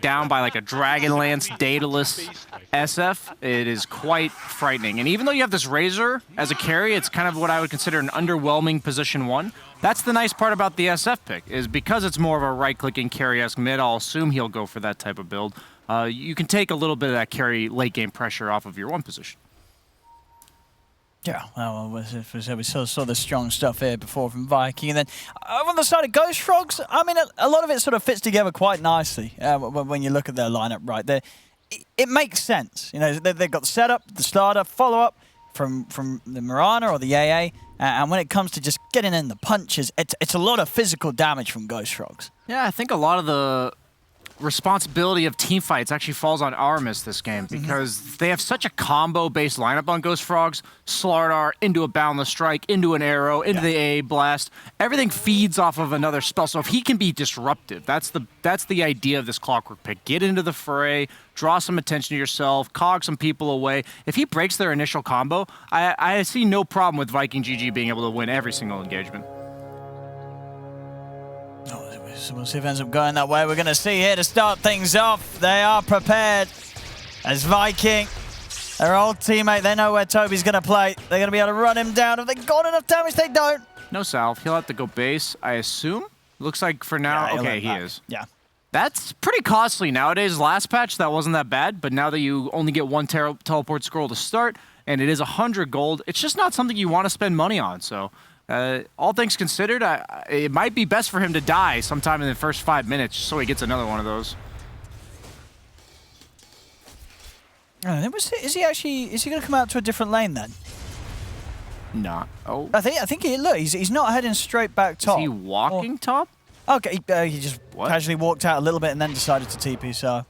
down by like a Dragonlance, Daedalus, SF, it is quite frightening. And even though you have this Razor as a carry, it's kind of what I would consider an underwhelming position 1. That's the nice part about the SF pick, is because it's more of a right-clicking carry-esque mid, I'll assume he'll go for that type of build. You can take a little bit of that carry late-game pressure off of your 1 position. Yeah, well, we saw the strong stuff here before from Viking. And then on the side of Ghost Frogs, I mean, a lot of it sort of fits together quite nicely when you look at their lineup right there. It makes sense. You know, they've got the setup, the starter, follow-up from the Mirana or the AA. And when it comes to just getting in the punches, it's a lot of physical damage from Ghost Frogs. Yeah, I think a lot of the responsibility of team fights actually falls on Aramis this game because they have such a combo-based lineup on Ghost Frogs. Slardar into a Boundless Strike, into an Arrow, into the AA Blast. Everything feeds off of another spell, so if he can be disruptive, that's the idea of this Clockwork pick. Get into the fray, draw some attention to yourself, cog some people away. If he breaks their initial combo, I see no problem with Viking GG being able to win every single engagement. So we'll see if it ends up going that way. We're going to see here to start things off. They are prepared as Viking, their old teammate. They know where Toby's going to play. They're going to be able to run him down. Have they got enough damage? They don't. No salve. He'll have to go base, I assume. Looks like for now, yeah, okay, he is. Yeah. That's pretty costly nowadays. Last patch, that wasn't that bad, but now that you only get 1 teleport scroll to start, and it is 100 gold, it's just not something you want to spend money on, so... all things considered, it might be best for him to die sometime in the first 5 minutes so he gets another one of those. Is he going to come out to a different lane then? Nah. Oh. I think he's not heading straight back top. Is he walking top? Okay, he just casually walked out a little bit and then decided to TP, so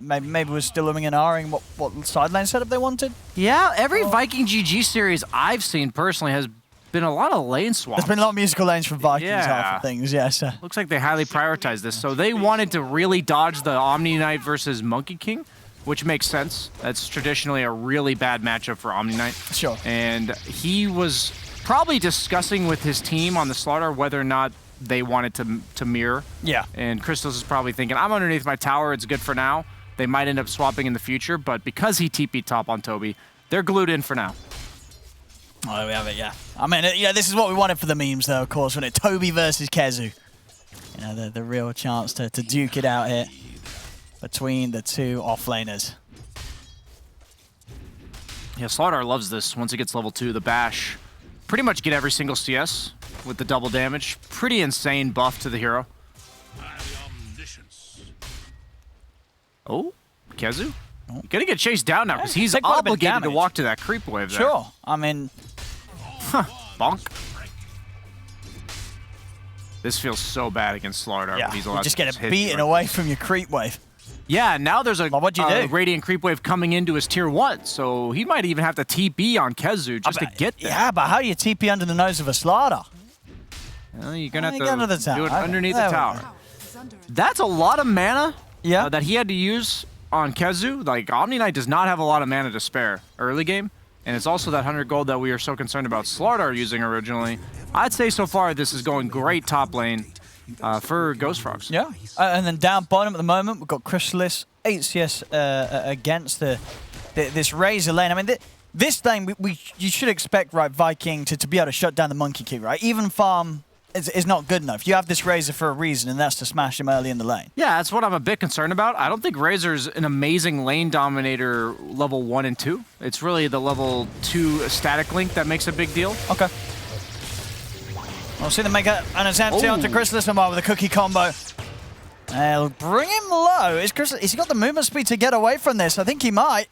maybe we're still umming and ahhing what side lane setup they wanted. Yeah, every Viking GG series I've seen personally has been a lot of lane swaps. There's been a lot of musical lanes from Vikings half of things, yes. Yeah, looks like they highly prioritized this. So they wanted to really dodge the Omni Knight versus Monkey King, which makes sense. That's traditionally a really bad matchup for Omni Knight. Sure. And he was probably discussing with his team on the Slardar whether or not they wanted to mirror. Yeah. And Crystallis is probably thinking, I'm underneath my tower, it's good for now. They might end up swapping in the future, but because he TP'd top on Toby, they're glued in for now. Oh, there we have it, yeah. I mean, this is what we wanted for the memes, though, of course, when it's Toby versus Kezu. You know, the real chance to duke it out here between the two offlaners. Yeah, Slardar loves this. Once he gets level 2, the bash. Pretty much get every single CS with the double damage. Pretty insane buff to the hero. Oh, Kezu? You're gonna get chased down now because he's obligated to walk to that creep wave there. Sure, I mean... Bonk. This feels so bad against Slardar. Yeah, he's you just get beaten away from your creep wave. Yeah, now there's a what'd you do? Radiant creep wave coming into his tier 1, so he might even have to TP on Kezu just to get there. Yeah, but how do you TP under the nose of a Slardar? Well, you're gonna have to do it underneath the tower. That's a lot of mana that he had to use on Kezu. Like, Omni Knight does not have a lot of mana to spare early game. And it's also that 100 gold that we are so concerned about Slardar using originally. I'd say so far this is going great top lane for Ghost Frogs. Yeah, and then down bottom at the moment, we've got Crystallis, 8 CS against this Razor lane. I mean, this lane, you should expect, right, Viking to be able to shut down the Monkey King, right? Even farm is not good enough. You have this Razor for a reason, and that's to smash him early in the lane. Yeah, that's what I'm a bit concerned about. I don't think Razor's an amazing lane dominator level 1 and 2. It's really the level 2 static link that makes a big deal. Okay. We'll see them make an attempt onto Crystallis with a cookie combo. They'll bring him low. Has he got the movement speed to get away from this? I think he might.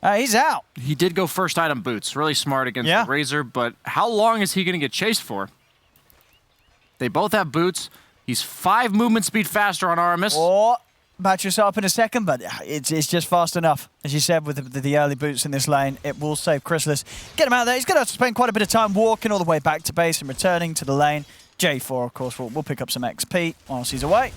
He's out. He did go first item boots. Really smart against the Razor, but how long is he going to get chased for? They both have boots. He's 5 movement speed faster on Aramis. Oh, batch yourself up in a second, but it's just fast enough. As you said, with the early boots in this lane, it will save Crystallis. Get him out there. He's going to have to spend quite a bit of time walking all the way back to base and returning to the lane. J4, of course, will pick up some XP whilst he's away.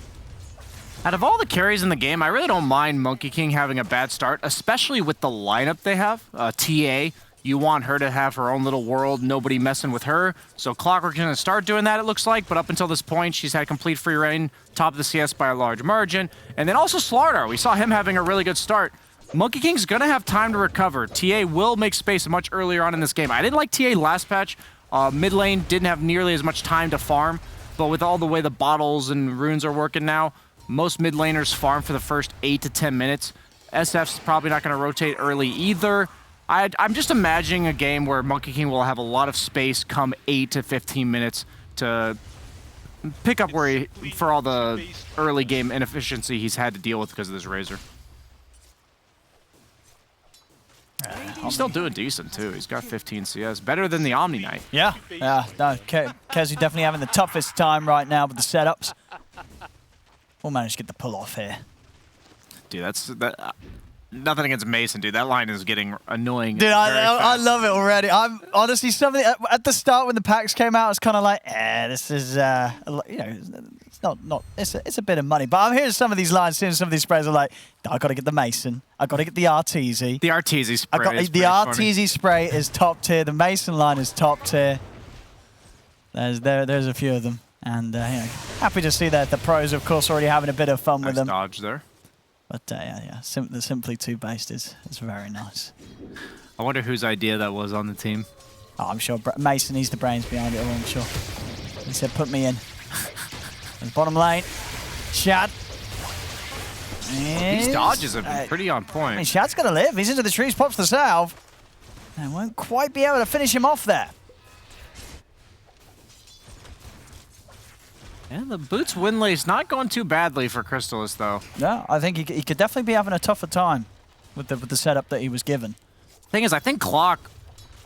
Out of all the carries in the game, I really don't mind Monkey King having a bad start, especially with the lineup they have. TA, You want her to have her own little world, nobody messing with her. So Clockwork's going to start doing that, it looks like. But up until this point, she's had complete free reign, top of the CS by a large margin. And then also Slardar. We saw him having a really good start. Monkey King's going to have time to recover. TA will make space much earlier on in this game. I didn't like TA last patch. Mid lane didn't have nearly as much time to farm. But with all the way the bottles and runes are working now, most mid laners farm for the first 8 to 10 minutes. SF's probably not going to rotate early either. I'm just imagining a game where Monkey King will have a lot of space come 8 to 15 minutes to pick up where for all the early game inefficiency he's had to deal with because of this Razor. He's still doing decent too. He's got 15 CS, better than the Omni Knight. Yeah, no, Kezi definitely having the toughest time right now with the setups. We'll manage to get the pull off here. Dude, nothing against Mason, dude. That line is getting annoying. Dude, I love it already. I'm honestly something at the start when the packs came out, it's kind of like, this is you know, it's a bit of money. But I'm hearing some of these lines, seeing some of these sprays are like, I got to get the Mason, I got to get the Arteezy. The Arteezy spray. The Arteezy spray is top tier. The Mason line is top tier. There's a few of them, and you know, happy to see that the pros, of course, already having a bit of fun with them. Dodge there. But yeah, the Simply 2 based is very nice. I wonder whose idea that was on the team. Oh, I'm sure Mason, he's the brains behind it all, I'm sure. He said, put me in. Bottom lane, Shad. These dodges have been pretty on point. I mean, Shad's got to live. He's into the trees, pops the salve. And won't quite be able to finish him off there. And the Boots win late's not going too badly for Crystallis, though. No, I think he could definitely be having a tougher time with the setup that he was given. Thing is, I think Clock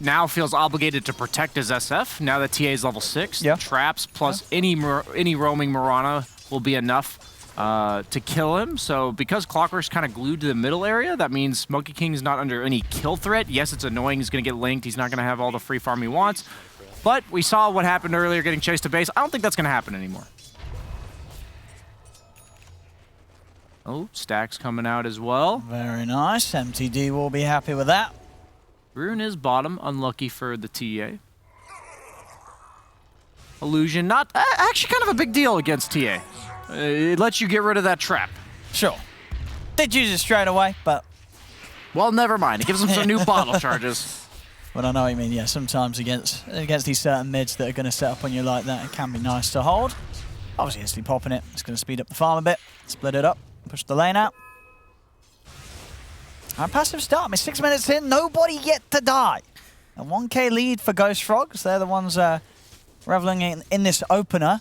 now feels obligated to protect his SF now that TA is level 6. Yeah. Traps plus any roaming Mirana will be enough to kill him. So because Clockwork's kind of glued to the middle area, that means Monkey King's not under any kill threat. Yes, it's annoying. He's going to get linked. He's not going to have all the free farm he wants. But we saw what happened earlier, getting chased to base. I don't think that's going to happen anymore. Oh, Stacks coming out as well. Very nice. MTD will be happy with that. Rune is bottom, unlucky for the TA. Illusion, not actually kind of a big deal against TA. It lets you get rid of that trap. Sure. Did use it straight away, but... Well, never mind. It gives them some new bottle charges. But I know what you mean, yeah. Sometimes against these certain mids that are going to set up on you like that, it can be nice to hold. Obviously, instantly popping it. It's going to speed up the farm a bit, split it up, push the lane out. A passive start. I mean, 6 minutes in, nobody yet to die. A 1k lead for Ghost Frogs. They're the ones reveling in this opener.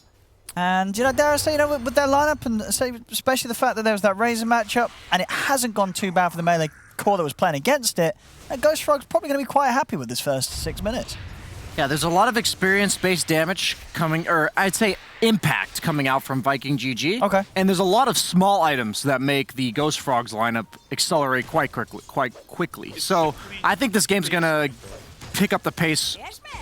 And, you know, dare I say, you know, with their lineup, and say, especially the fact that there was that Razor matchup, and it hasn't gone too bad for the melee core that was playing against it, Ghost Frogs probably going to be quite happy with this first 6 minutes. Yeah, there's a lot of experience-based damage coming, or I'd say impact coming out from Viking GG. Okay. And there's a lot of small items that make the Ghost Frogs lineup accelerate quite quickly. So I think this game's gonna pick up the pace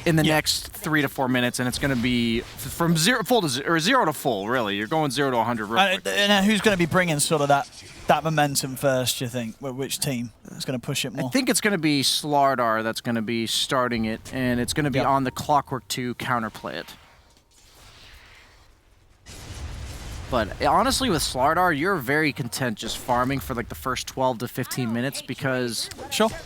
in the next 3 to 4 minutes, and it's gonna be from zero to full. Really, you're going 0 to 100 real quick. And who's going to be bringing sort of that momentum first? Do you think? Which team is going to push it more? I think it's going to be Slardar that's going to be starting it, and it's going to be on the Clockwork to counterplay it. But honestly, with Slardar, you're very content just farming for like the first 12 to 15 minutes because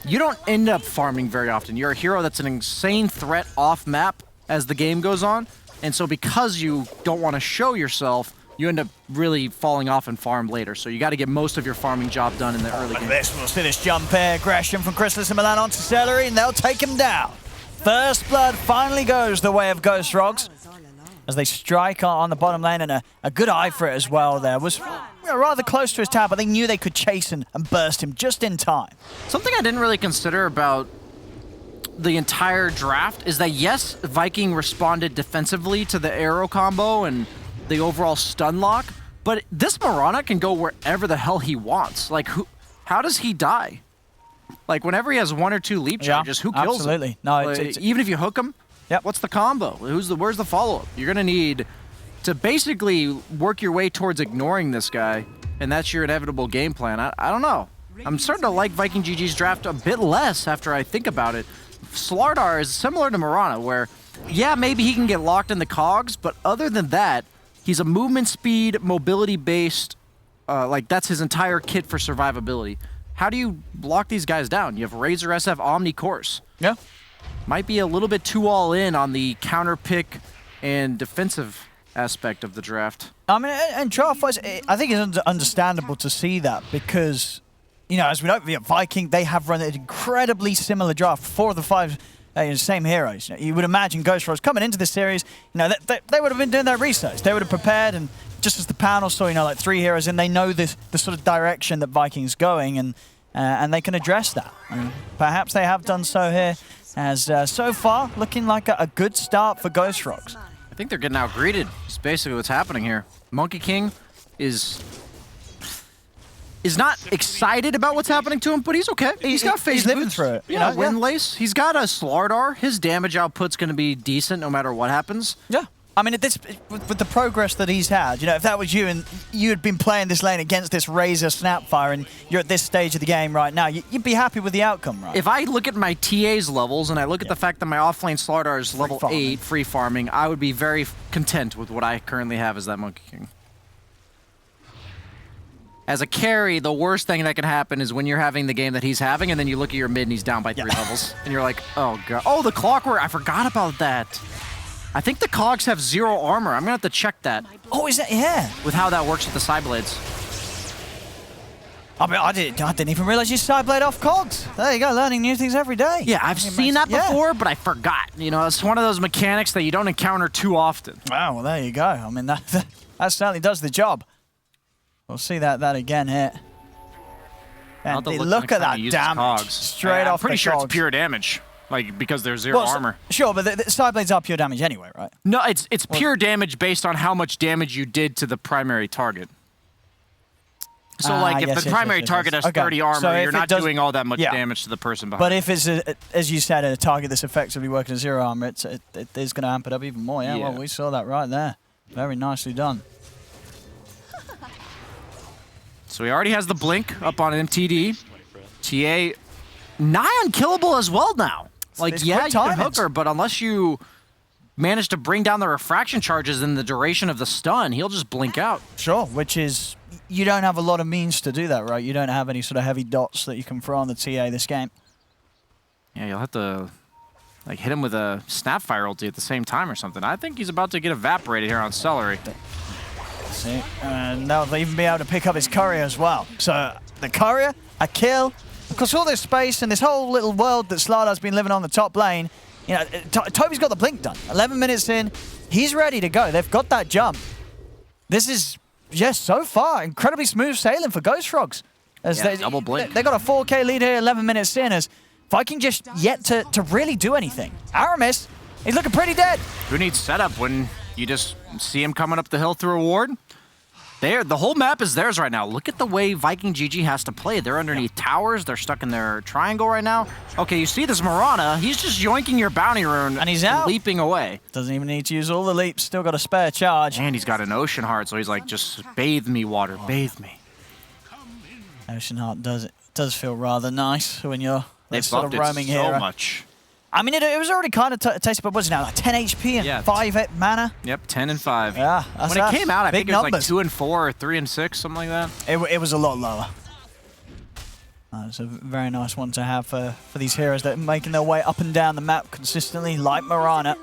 you don't end up farming very often. You're a hero that's an insane threat off map as the game goes on, and so because you don't want to show yourself, you end up really falling off and farm later. So you got to get most of your farming job done in the early game. This will see this jump air aggression from Crystallis and Milan onto Celery, and they'll take him down. First blood finally goes the way of Ghost Frogs as they strike on the bottom lane, and a good eye for it as well there. Was rather close to his tower, but they knew they could chase and burst him just in time. Something I didn't really consider about the entire draft is that, yes, Viking responded defensively to the arrow combo and the overall stun lock, but this Mirana can go wherever the hell he wants. Like, how does he die? Like, whenever he has 1 or 2 leap charges, who kills him? Absolutely. No, like, even if you hook him, what's the combo? Where's the follow-up? You're going to need to basically work your way towards ignoring this guy, and that's your inevitable game plan. I don't know. I'm starting to like Viking GG's draft a bit less after I think about it. Slardar is similar to Mirana, where, yeah, maybe he can get locked in the cogs, but other than that, he's a movement speed, mobility-based, like that's his entire kit for survivability. How do you lock these guys down? You have Razor SF Omni Course. Yeah. Might be a little bit too all in on the counter pick and defensive aspect of the draft. I mean, and draft-wise, I think it's understandable to see that because, you know, as we know, Viking, they have run an incredibly similar draft. 4 of the 5 same heroes. You would imagine Ghost Frogs coming into this series, you know, they would have been doing their research. They would have prepared, and just as the panel saw, you know, like 3 heroes, and they know the sort of direction that Viking's going, and they can address that. And perhaps they have done so here, as so far looking like a good start for Ghost Frogs. I think they're getting out-greeted. It's basically what's happening here. Monkey King is not excited about what's happening to him, but he's okay. He's got phase He's living boots. through it. You know, Windlace. He's got a Slardar. His damage output's going to be decent no matter what happens. Yeah. I mean, with the progress that he's had, you know, if that was you and you had been playing this lane against this Razor Snapfire and you're at this stage of the game right now, you'd be happy with the outcome, right? If I look at my TA's levels and I look at the fact that my offlane Slardar is level 8 free farming, I would be very content with what I currently have as that Monkey King. As a carry, the worst thing that can happen is when you're having the game that he's having and then you look at your mid and he's down by 3 levels. And you're like, oh god. Oh, the Clockwork, I forgot about that. I think the cogs have 0 armor. I'm gonna have to check that. Oh, is that? Yeah. With how that works with the side blades. I mean, I didn't even realize you side blade off cogs. There you go, learning new things every day. Yeah, I've seen that before, but I forgot. You know, it's one of those mechanics that you don't encounter too often. Wow, well there you go. I mean, that certainly does the job. We'll see that again here. And look at that damage straight off the cogs. I'm pretty sure it's pure damage. Like, because there's 0 armor. Sure, but the side blades are pure damage anyway, right? No, it's pure damage based on how much damage you did to the primary target. So, like, if the primary target has 30 armor, so you're not doing all that much damage to the person behind. But if it's, as you said, a target that's effectively working at 0 armor, it is going to amp it up even more. Yeah, well, we saw that right there. Very nicely done. So he already has the blink up on MTD. TA, nigh unkillable as well now. Like, yeah, you can hook her, but unless you manage to bring down the refraction charges in the duration of the stun, he'll just blink out. Sure, which is, you don't have a lot of means to do that, right? You don't have any sort of heavy dots that you can throw on the TA this game. Yeah, you'll have to, like, hit him with a Snapfire ulti at the same time or something. I think he's about to get evaporated here on Celery. See, and they'll even be able to pick up his courier as well. So, the courier, a kill. Of course, all this space and this whole little world that Slardar's been living on the top lane, you know, Toby's got the blink done. 11 minutes in, he's ready to go. They've got that jump. This is, yes, so far, incredibly smooth sailing for Ghost Frogs. As double blink. They got a 4K lead here, 11 minutes in, as Viking just yet to really do anything. Aramis, he's looking pretty dead. Who needs setup when you just see him coming up the hill through a ward? The whole map is theirs right now. Look at the way Viking GG has to play. They're underneath towers. They're stuck in their triangle right now. Okay, you see this Mirana. He's just yoinking your bounty rune and he's out. Leaping away. Doesn't even need to use all the leaps. Still got a spare charge. And he's got an Ocean Heart, so he's like, just bathe me, water. Bathe me. Ocean Heart does feel rather nice when you're sort of roaming here. So much. I mean, it was already kind of tasty, but what's it now? Like 10 HP and 5 mana? Yep, 10 and 5. Yeah, when it came out, I think it was like 2 and 4 or 3 and 6, something like that. It was a lot lower. It's a very nice one to have for these heroes that are making their way up and down the map consistently, like Mirana.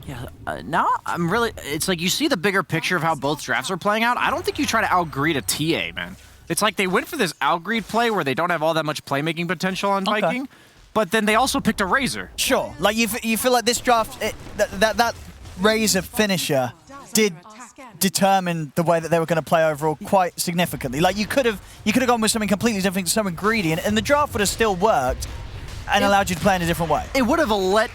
Yeah, now I'm really... It's like you see the bigger picture of how both drafts are playing out. I don't think you try to outgreed a TA, man. It's like they went for this outgreed play where they don't have all that much playmaking potential on Viking. But then they also picked a Razor. Sure. Like, you feel like this draft, that Razor finisher did determine the way that they were going to play overall quite significantly. Like, you could have gone with something completely different, something greedy, and the draft would have still worked and allowed you to play in a different way. It would have let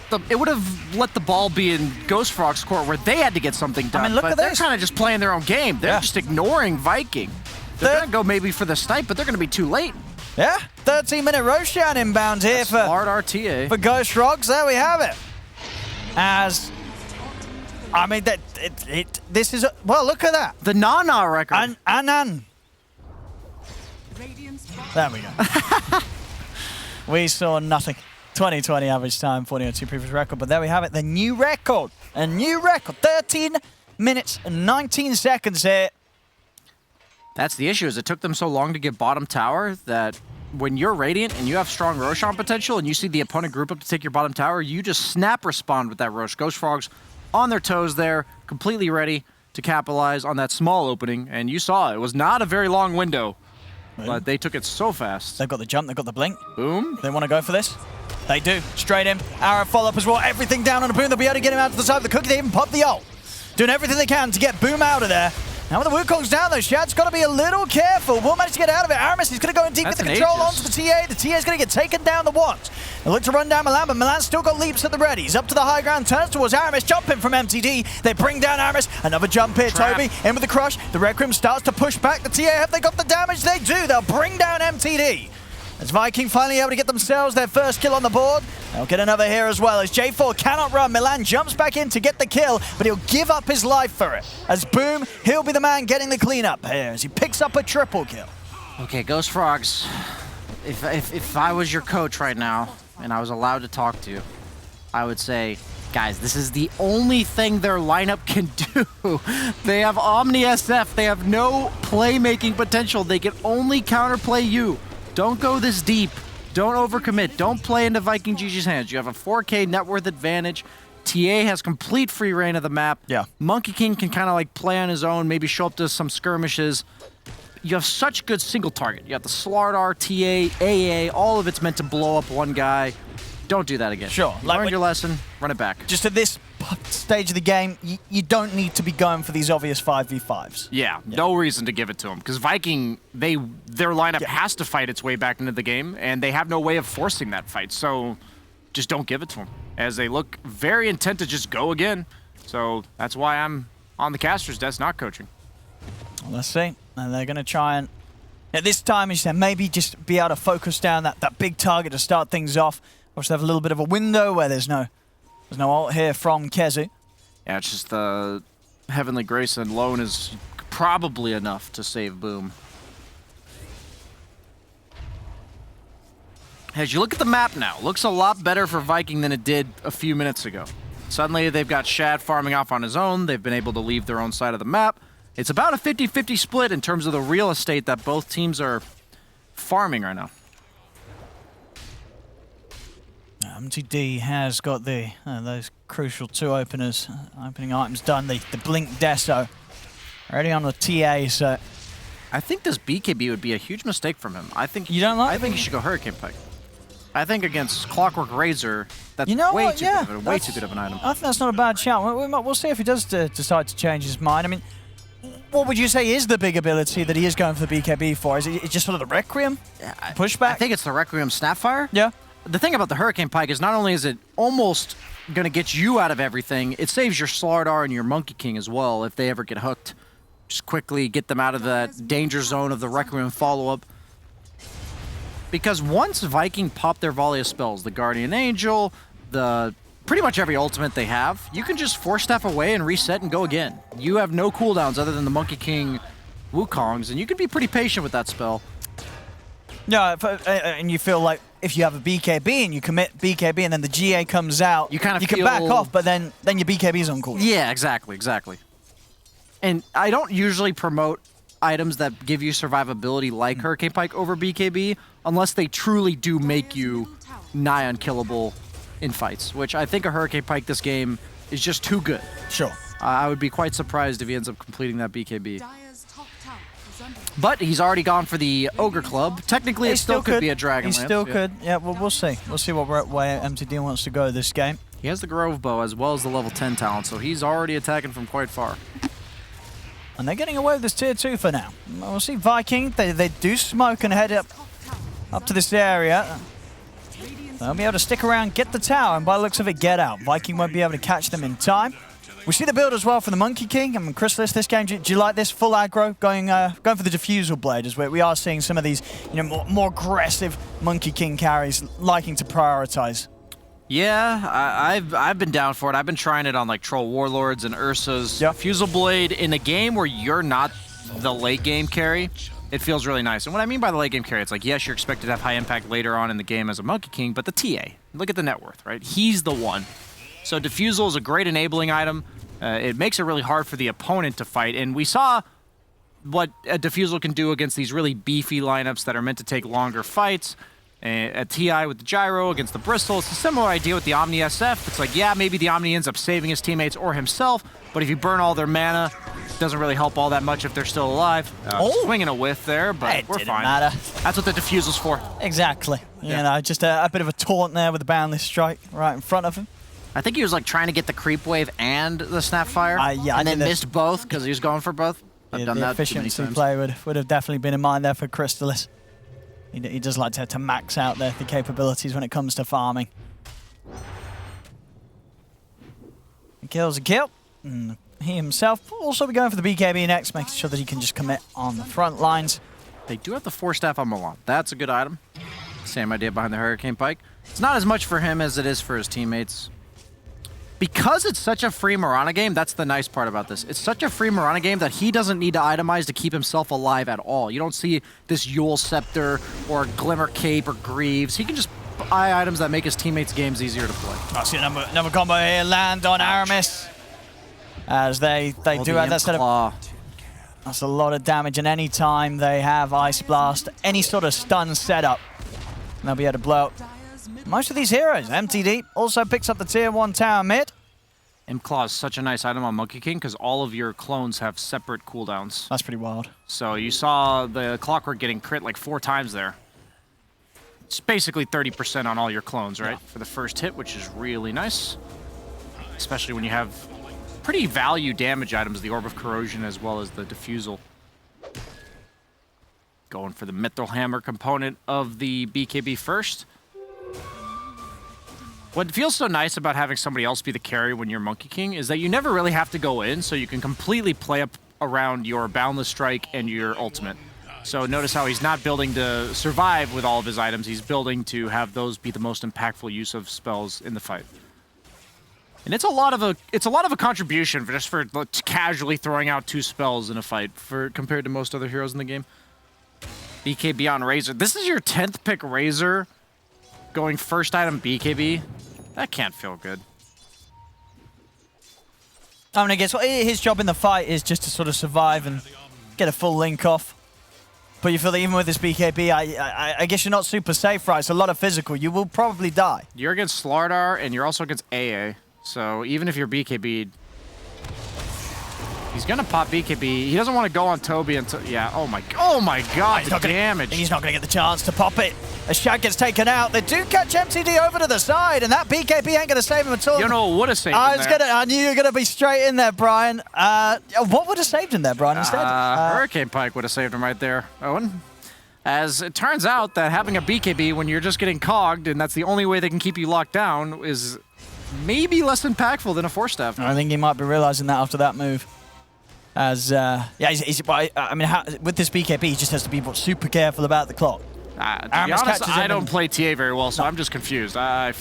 the ball be in Ghost Frog's court where they had to get something done. I mean, look at they're this. kind of just playing their own game. They're just ignoring Viking. They're going to go maybe for the snipe, but they're going to be too late. Yeah, 13-minute Roshan inbound here for Ghost Frogs. There we have it. As, I mean, this is, well, look at that. The Nana record. Anan. There we go. We saw nothing. 2020 average time, 40.02 previous record. But there we have it, the new record. A new record, 13 minutes and 19 seconds here. That's the issue, is it took them so long to get bottom tower that when you're Radiant and you have strong Roshan potential and you see the opponent group up to take your bottom tower, you just snap respond with that Rosh. Ghost Frogs on their toes there, completely ready to capitalize on that small opening. And you saw it was not a very long window, but they took it so fast. They've got the jump, they've got the blink. Boom. They want to go for this? They do. Straight in. Arrow follow-up as well. Everything down on a Boom. They'll be able to get him out to the side of the cookie. They even pop the ult. Doing everything they can to get Boom out of there. Now with the Wukong's down though, Shad's got to be a little careful. Will manage to get out of it. Aramis, he's going to go in deep with the control onto the TA. The TA's going to get taken down the once. They look to run down Milan, but Milan's still got leaps at the ready. He's up to the high ground, turns towards Aramis, jumping from MTD. They bring down Aramis. Another jump here, Trap. Toby. In with the crush. The Requiem starts to push back. The TA, have they got the damage? They do. They'll bring down MTD. As Viking finally able to get themselves their first kill on the board. They'll get another here as well. As J4 cannot run, Milan jumps back in to get the kill, but he'll give up his life for it. As Boom, he'll be the man getting the cleanup here as he picks up a triple kill. Okay, Ghost Frogs, if I was your coach right now and I was allowed to talk to you, I would say, guys, this is the only thing their lineup can do. They have Omni SF. They have no playmaking potential. They can only counterplay you. Don't go this deep. Don't overcommit. Don't play into Viking GG's hands. You have a 4K net worth advantage. TA has complete free reign of the map. Yeah. Monkey King can kind of like play on his own, maybe show up to some skirmishes. You have such good single target. You have the Slardar, TA, AA, all of it's meant to blow up one guy. Don't do that again. Sure. You Like learned your lesson, run it back. Just at this stage of the game, you don't need to be going for these obvious 5v5s. Yeah, no reason to give it to them because Viking, their lineup Yeah. has to fight its way back into the game, and they have no way of forcing that fight. So just don't give it to them, as they look very intent to just go again. So that's why I'm on the caster's desk, not coaching. Well, let's see. And they're going to try and, at this time, as you said, maybe just be able to focus down that big target to start things off. Obviously, have a little bit of a window where there's no ult here from Kezu. Yeah, it's just the Heavenly Grace alone is probably enough to save Boom. As you look at the map now, looks a lot better for Viking than it did a few minutes ago. Suddenly, they've got Shad farming off on his own. They've been able to leave their own side of the map. It's about a 50-50 split in terms of the real estate that both teams are farming right now. MTD has got the those crucial two openers, opening items done. The Blink Deso already on the TA, so I think this BKB would be a huge mistake from him. I think You don't like I think it? he should go Hurricane Pike. I think against Clockwork Razor, that's you know way what? too Yeah, good of that's- too good of an item. I think that's not a bad shout. We'll see if he does decide to change his mind. I mean, what would you say is the big ability that he is going for the BKB for? Is it just sort of the Requiem pushback? I think it's the Requiem Snapfire. Yeah. The thing about the Hurricane Pike is not only is it almost going to get you out of everything, it saves your Slardar and your Monkey King as well if they ever get hooked. Just quickly get them out of that danger zone of the Requiem follow-up. Because once Viking pop their volley of spells, the Guardian Angel, pretty much every ultimate they have, you can just Force Staff away and reset and go again. You have no cooldowns other than the Monkey King Wukongs, and you can be pretty patient with that spell. Yeah, and you feel like if you have a BKB and you commit BKB and then the GA comes out, You kind of can back off, but then your BKB's on cooldown. Yeah, exactly. And I don't usually promote items that give you survivability like Hurricane Pike over BKB unless they truly do make you nigh unkillable in fights, which I think a Hurricane Pike this game is just too good. Sure. I would be quite surprised if he ends up completing that BKB. But he's already gone for the Ogre Club. Technically, it still could be a Dragonlance. He still could. Yeah, well, we'll see. We'll see what way MTD wants to go this game. He has the Grove Bow as well as the level 10 talent, so he's already attacking from quite far. And they're getting away with this tier 2 for now. We'll see Viking. They do smoke and head up to this area. They'll be able to stick around, get the tower, and by the looks of it, get out. Viking won't be able to catch them in time. We see the build as well for the Monkey King. I mean, Chrysalis, this game, do you like this full aggro? Going for the Diffusal Blade, as we are seeing some of these more aggressive Monkey King carries liking to prioritize. Yeah, I've been down for it. I've been trying it on like Troll Warlords and Ursa's Yep. Fusel Blade in a game where you're not the late game carry. it feels really nice. And what I mean by the late game carry, it's like, yes, you're expected to have high impact later on in the game as a Monkey King, but the TA, look at the net worth, right? He's the one. So Diffusal is a great enabling item. It makes it really hard for the opponent to fight, and we saw what a Diffusal can do against these really beefy lineups that are meant to take longer fights. A TI with the Gyro against the Bristol. It's a similar idea with the Omni SF. It's like, yeah, maybe the Omni ends up saving his teammates or himself, but if you burn all their mana, it doesn't really help all that much if they're still alive. Swinging a whiff there, but we're fine. Matter. That's what the Diffusal's for. Exactly. You know, just a bit of a taunt there with the Boundless Strike right in front of him. I think he was like trying to get the Creep Wave and the Snapfire, yeah, and then missed both because he was going for both. I've done that too many efficiency times. play would have definitely been in mind there for Crystallis. He does like to max out the capabilities when it comes to farming. He kills a kill. And he himself will also be going for the BKB next, making sure that he can just commit on the front lines. They do have the Force Staff on Milan. That's a good item. Same idea behind the Hurricane Pike. It's not as much for him as it is for his teammates. Because it's such a free Mirana game, that's the nice part about this. It's such a free Mirana game that he doesn't need to itemize to keep himself alive at all. You don't see this Yule Scepter or Glimmer Cape or Greaves. He can just buy items that make his teammates' games easier to play. I see another combo here land on Aramis. As they do have that sort of... That's a lot of damage, and any time they have Ice Blast, any sort of stun setup, they'll be able to blow up most of these heroes. MTD also picks up the tier 1 tower mid. Imclaw is such a nice item on Monkey King because all of your clones have separate cooldowns. That's pretty wild. So you saw the Clockwork getting crit like 4 times there. It's basically 30% on all your clones, right? For the first hit, which is really nice. Especially when you have pretty value damage items, the Orb of Corrosion as well as the Diffusal. Going for the Mithril Hammer component of the BKB first. What feels so nice about having somebody else be the carry when you're Monkey King is that you never really have to go in, so you can completely play up around your Boundless Strike and your ultimate. So notice how he's not building to survive with all of his items, he's building to have those be the most impactful use of spells in the fight. And it's a lot of a contribution for casually throwing out 2 spells in a fight compared to most other heroes in the game. BKB on Razor. This is your 10th pick Razor. Going first item BKB, that can't feel good. I mean, I guess his job in the fight is just to sort of survive and get a full link off. But you feel that even with this BKB, I guess you're not super safe, right? It's a lot of physical. You will probably die. You're against Slardar, and you're also against AA. So even if you're BKB'd, he's gonna pop BKB. He doesn't want to go on Toby until, yeah. Oh my God, the damage. He's not gonna get the chance to pop it. As Shad gets taken out, they do catch MTD over to the side, and that BKB ain't gonna save him at all. You know what would have saved him there? I knew you were gonna be straight in there, Brian. What would have saved him there, Brian, instead? Hurricane Pike would have saved him right there, Owen. As it turns out that having a BKB when you're just getting cogged, and that's the only way they can keep you locked down, is maybe less impactful than a Force Staff. I think he might be realizing that after that move. As, yeah, I mean, with this BKB, he just has to be super careful about the clock. To be honest, I don't play TA very well, so I'm just confused. I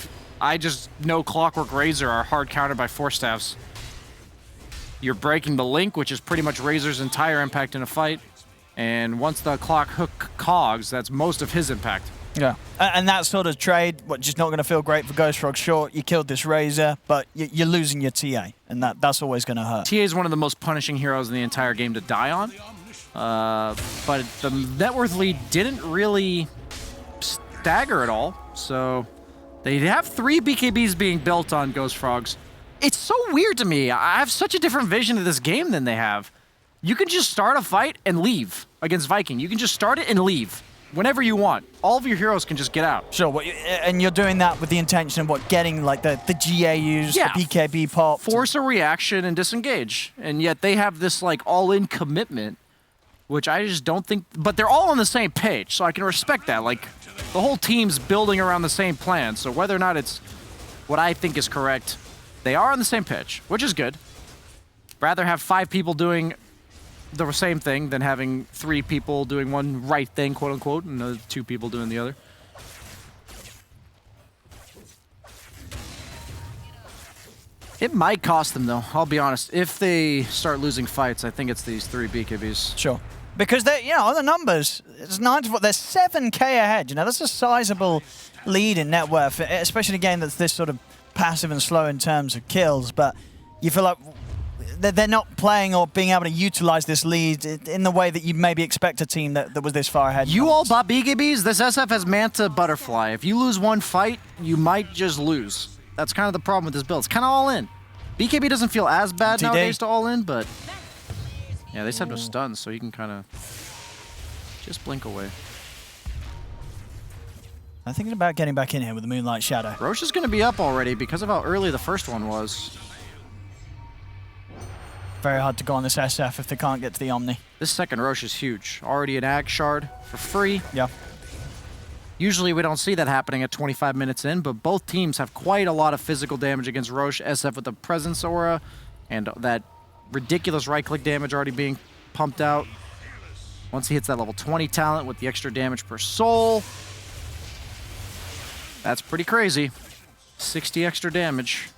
just know Clockwork Razor are hard countered by Force Staffs. You're breaking the link, which is pretty much Razor's entire impact in a fight. And once the clock hook cogs, that's most of his impact. Yeah, and that sort of trade, just not going to feel great for Ghost Frog. Sure, you killed this Razor, but you're losing your TA, and that's always going to hurt. TA is one of the most punishing heroes in the entire game to die on. But the net worth lead didn't really stagger at all, so they have 3 BKBs being built on Ghost Frogs. It's so weird to me. I have such a different vision of this game than they have. You can just start a fight and leave against Viking. You can just start it and leave whenever you want. All of your heroes can just get out. Sure, and you're doing that with the intention of getting like the GAUs, the BKB pop. Force a reaction and disengage. And yet they have this like all-in commitment, which I just don't think, but they're all on the same page, so I can respect that. Like, the whole team's building around the same plan, so whether or not it's what I think is correct, they are on the same pitch, which is good. Rather have 5 people doing the same thing than having 3 people doing one right thing, quote unquote, and 2 people doing the other. It might cost them, though, I'll be honest. If they start losing fights, I think it's these 3 BKBs. Sure. Because they're, you know, the numbers, it's 9-4, they're 7K ahead. You know, that's a sizable lead in net worth, especially in a game that's this sort of passive and slow in terms of kills. But you feel like they're not playing or being able to utilize this lead in the way that you maybe expect a team that was this far ahead. You all bought BKBs? This SF has Manta Butterfly. If you lose one fight, you might just lose. That's kind of the problem with this build. It's kind of all in. BKB doesn't feel as bad nowadays to all in, but yeah, they said no stuns, so you can kind of just blink away. I'm thinking about getting back in here with the Moonlight Shadow. Roche is going to be up already because of how early the first one was. Very hard to go on this SF if they can't get to the Omni. This second Roche is huge. Already an Ag Shard for free. Yeah. Usually we don't see that happening at 25 minutes in, but both teams have quite a lot of physical damage against Roche. SF with the Presence Aura and that ridiculous right-click damage already being pumped out. Once he hits that level 20 talent with the extra damage per soul, that's pretty crazy. 60 extra damage.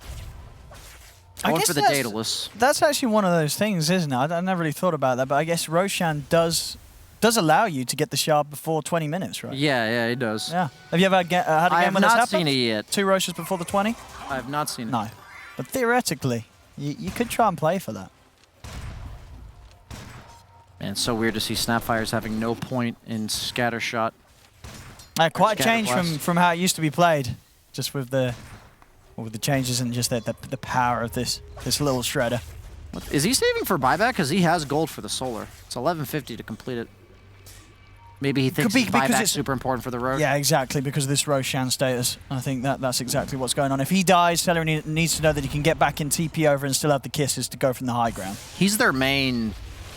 Going for the Daedalus. That's actually one of those things, isn't it? I never really thought about that, but I guess Roshan does allow you to get the shard before 20 minutes, right? Yeah, it does. Yeah. Have you ever had a game when this happened? I have not seen it yet. 2 Roshes before the 20? I have not seen it. No. But theoretically, you could try and play for that. Man, it's so weird to see Snapfires having no point in Scattershot. Quite a change from how it used to be played, just with the changes and just the power of this little shredder. Is he saving for buyback? Because he has gold for the solar. It's 1150 to complete it. Maybe he thinks buyback's super important for the road. Yeah, exactly, because of this Roshan status. I think that's exactly what's going on. If he dies, Celery needs to know that he can get back in TP over and still have the kisses to go from the high ground. He's their main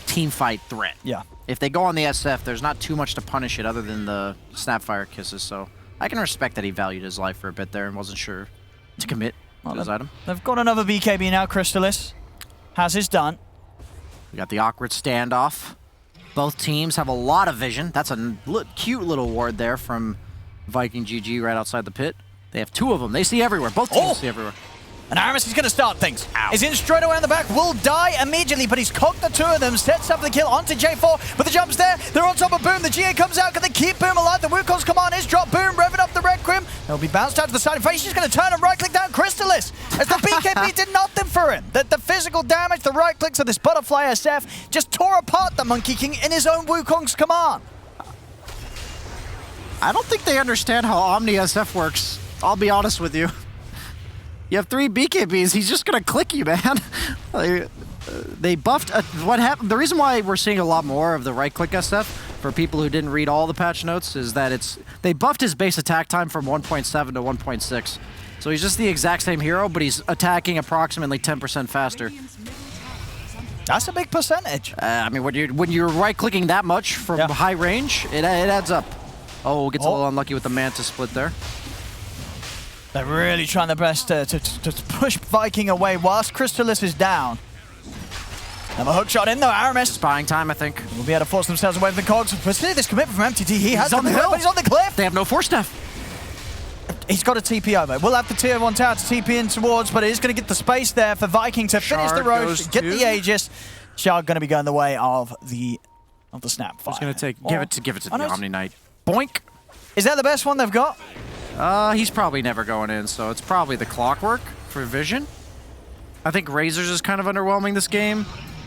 team fight threat. Yeah. If they go on the SF, there's not too much to punish it other than the Snapfire kisses, so I can respect that he valued his life for a bit there and wasn't sure to commit to his item. They've got another BKB now, Crystalis. Has his done. We got the awkward standoff. Both teams have a lot of vision. That's a cute little ward there from Viking GG right outside the pit. They have 2 of them. They see everywhere. Both teams see everywhere. And Aramis is going to start things. Ow. He's in straight away on the back, will die immediately, but he's cocked the 2 of them, sets up the kill onto J4, but the jump's there, they're on top of Boom, the GA comes out, can they keep Boom alive? The Wukong's command is drop Boom, revving up the Red Crim, they'll be bounced out to the side, in fact, she's going to turn and right-click down Crystalis, as the BKB did nothing for him. The physical damage, the right-clicks of this Butterfly SF just tore apart the Monkey King in his own Wukong's command. I don't think they understand how Omni SF works, I'll be honest with you. You have 3 BKBs, he's just gonna click you, man. They buffed, what happened, the reason why we're seeing a lot more of the right-click SF, for people who didn't read all the patch notes, is that they buffed his base attack time from 1.7 to 1.6. So he's just the exact same hero, but he's attacking approximately 10% faster. That's a big percentage. I mean, when you're right-clicking that much from high range, it adds up. Oh, gets a little unlucky with the Manta split there. They're really trying their best to push Viking away whilst Crystalis is down. Have a hook shot in though, Aramis. It's buying time, I think. Will be able to force themselves away from the cogs. But see this commitment from MTT. He's on the hill, but he's on the cliff. They have no force staff. He's got a TP over. We'll have the tier 1 tower to TP in towards, but it is going to get the space there for Viking to finish the Roche, get the Aegis. Shard going to be going the way of the Snapfire. He's going to give it to the Omni Knight. Boink. Is that the best one they've got? He's probably never going in, so it's probably the Clockwork for vision. I think Razor's is kind of underwhelming this game.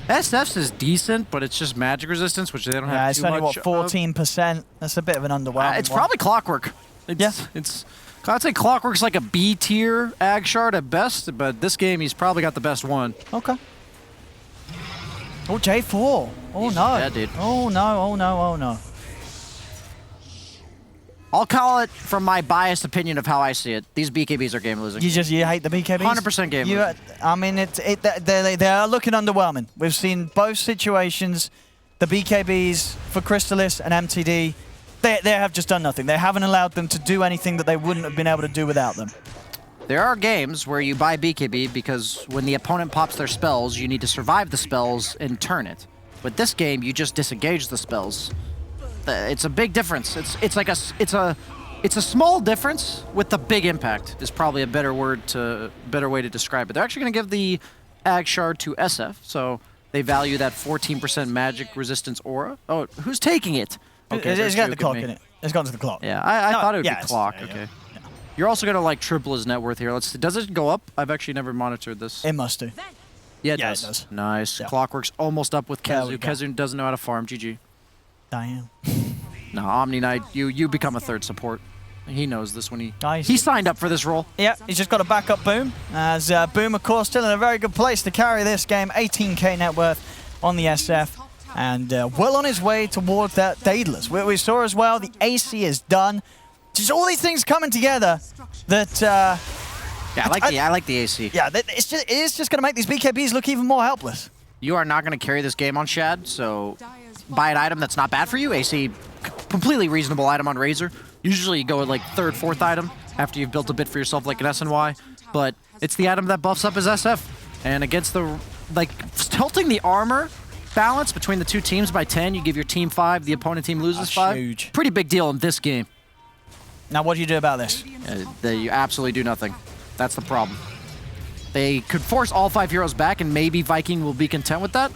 SF's is decent, but it's just magic resistance, which they don't have too much of. It's only, what, 14%? That's a bit of an underwhelming It's probably Clockwork. I'd say Clockwork's like a B tier Ag Shard at best, but this game he's probably got the best one. Okay. Oh, J4. Oh, no. Yeah, dude. Oh, no, oh, no, oh, no. I'll call it from my biased opinion of how I see it. These BKBs are game losing. You hate the BKBs? 100% game losing. I mean, they are looking underwhelming. We've seen both situations. The BKBs for Crystalis and MTD, they have just done nothing. They haven't allowed them to do anything that they wouldn't have been able to do without them. There are games where you buy BKB because when the opponent pops their spells, you need to survive the spells and turn it. With this game, you just disengage the spells. It's a big difference. It's a small difference with the big impact is probably a better way to describe it. They're actually going to give the Ag Shard to SF, so They value that 14% magic resistance aura. Oh, who's taking it? Okay, It's got the clock in it. It's gone to the clock. Yeah, I thought it would be clock. Yeah, Okay. yeah. You're also gonna like triple his net worth here. Let's see. Does it go up? I've actually never monitored this. It must do. Yeah, it Yeah, does. it does. Nice. Yeah. Clockwork's almost up with There we Kezu. go. Kezu doesn't know how to farm. GG. Damn. No, Omni Knight, you become a third support. He knows this when Nice. he signed up for this role. Yeah, he's just got a backup Boom. As Boom, of course, still in a very good place to carry this game. 18k net worth on the SF. And well on his way towards that Daedalus. We saw as well the AC is done. Just all these things coming together that... Yeah, I like the AC. Yeah, it is just going to make these BKBs look even more helpless. You are not going to carry this game on Shad, so buy an item that's not bad for you. AC, completely reasonable item on Razor. Usually you go with like third, fourth item after you've built a bit for yourself like an SNY, but it's the item that buffs up his SF. And against the, like, tilting the armor balance between the two teams by 10, you give your team 5, the opponent team loses That's 5. huge. Pretty big deal in this game. Now, what do you do about this? You absolutely do nothing. That's the problem. They could force all 5 heroes back, and maybe Viking will be content with that.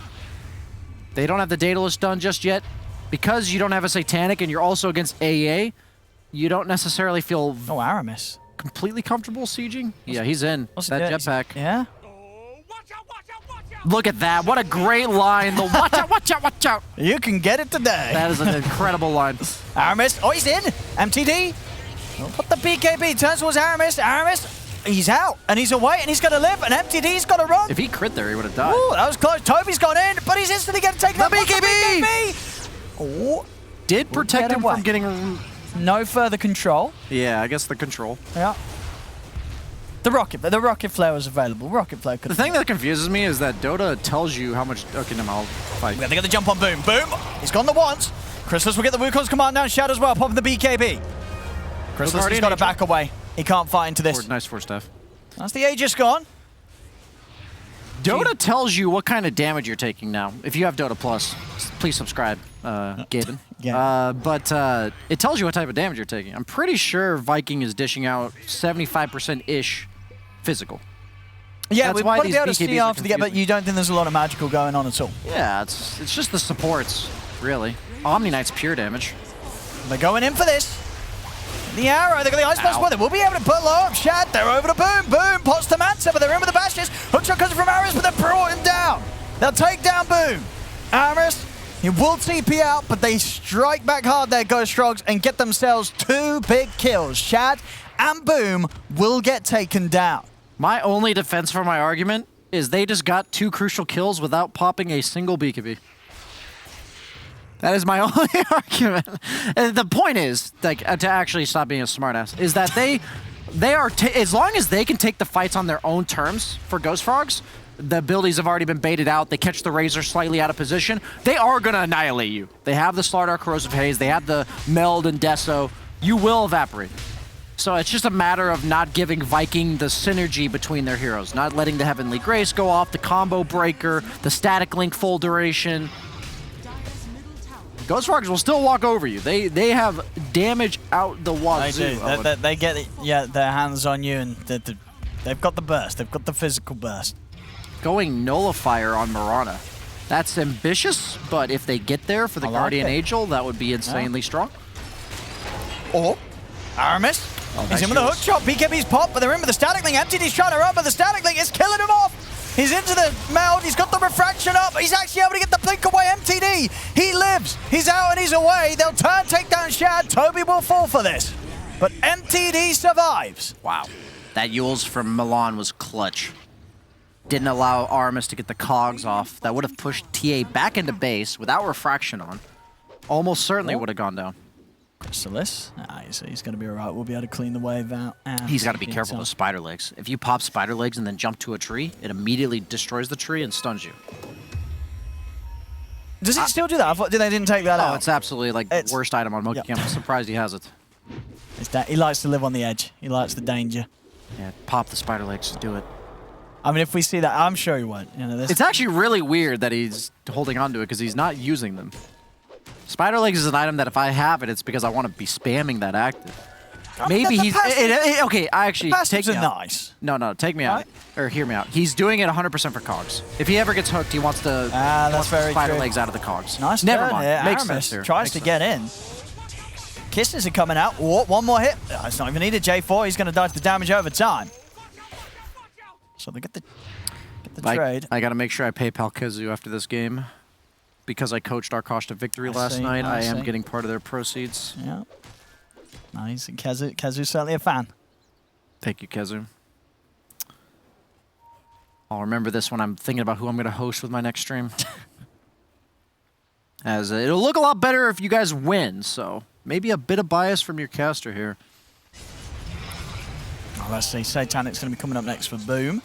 They don't have the Daedalus done just yet. Because you don't have a Satanic and you're also against AEA, you don't necessarily feel Oh, Aramis. completely comfortable sieging. Yeah, he's in. What's That he doing? jetpack. Yeah? Look at that. What a great line. The watch out, watch out, watch out. You can get it today. That is an incredible line. Aramis. Oh, he's in. MTD. Put the BKB. Turns towards Aramis. Aramis. He's out. And he's away. And he's going to live. And MTD's got to run. If he crit there, he would have died. Ooh, that was close. Toby's gone in. But he's instantly going to take the BKB. Oh. Did protect get him away. from getting... No further control. Yeah, I guess the control. Yeah. The rocket flare was available. Rocket flare could. The thing that confuses me is that Dota tells you how much... Okay, no, I'll fight. They got the jump on Boom. Boom. He's gone the once. Chrysalis will get the Wukong's command down. Shadow as well, popping the BKB. Chrysalis has got to back away. He can't fight into this. Nice force staff. That's the Aegis gone. Dota tells you what kind of damage you're taking now. If you have Dota Plus, please subscribe, Gaben. Yeah. But it tells you what type of damage you're taking. I'm pretty sure Viking is dishing out 75%-ish physical. Yeah, That's we've why got to these be able to BKBs see are after the game, but confusing. you don't think there's a lot of magical going on at all. Yeah, it's just the supports, really. Omni Knight's pure damage. They're going in for this. The arrow, they got the ice blast with it. We'll be able to put low up Shad. They're over to Boom. Boom pots to Mansa, but they're in with the bashes. Hookshot comes from Aris, but they've brought him down. They'll take down Boom. Aris, he will TP out, but they strike back hard there, Ghost Frogs, and get themselves 2 big kills. Shad and Boom will get taken down. My only defense for my argument is they just got 2 crucial kills without popping a single BKB. That is my only argument. And the point is, like, to actually stop being a smartass, is that they are, as long as they can take the fights on their own terms for Ghost Frogs, the abilities have already been baited out, they catch the Razor slightly out of position, they are going to annihilate you. They have the Slardar Corrosive Haze, they have the Meld and Deso, you will evaporate. So it's just a matter of not giving Viking the synergy between their heroes, not letting the Heavenly Grace go off, the Combo Breaker, the Static Link full duration. Ghost Frogs will still walk over you. They have damage out the wazoo. They get their hands on you, and they've got the burst. They've got the physical burst. Going Nullifier on Mirana. That's ambitious, but if they get there for the Guardian Angel, that would be insanely strong. Or Aramis. He's in with a hook shot. BKB's pop, but they're in with the Static Link. MTD's trying to run, but the Static Link is killing him off. He's into the meld. He's got the refraction up. He's actually able to get the blink away. MTD. He lives. He's out and he's away. They'll take down Shad. Toby will fall for this. But MTD survives. Wow. That Yules from Milan was clutch. Didn't allow Aramis to get the cogs off. That would have pushed TA back into base without refraction on. Almost certainly would have gone down. Chrysalis. He's going to be all right. We'll be able to clean the wave out. And He's got to be careful with spider legs. If you pop spider legs and then jump to a tree, it immediately destroys the tree and stuns you. Does it still do that? I thought they didn't take that out. Oh, it's absolutely like the worst item on Monkey Camp. I'm surprised he has it. He likes to live on the edge. He likes the danger. Yeah, pop the spider legs. Do it. I mean, if we see that, I'm sure he won't. You know, it's actually really weird that he's holding on to it because he's not using them. Spider legs is an item that if I have it, it's because I want to be spamming that active. Maybe he's... okay, I actually... Take me out. Nice. No, take me out. Or hear me out. He's doing it 100% for cogs. If he ever gets hooked, he wants to spider legs out of the cogs. Nice Never turn mind. here. Makes Aramis sense here. tries to get in. Kisses are coming out. Oh, one more hit. It's not even needed. J4, he's going to dodge the damage over time. So they get the trade. I got to make sure I PayPal Kizu after this game. Because I coached Arkosh to victory last night, I am getting part of their proceeds. Yeah. Nice. And Kezu's certainly a fan. Thank you, Kezu. I'll remember this when I'm thinking about who I'm going to host with my next stream. As it'll look a lot better if you guys win, so maybe a bit of bias from your caster here. Oh, let's see. Satanic's going to be coming up next for Boom.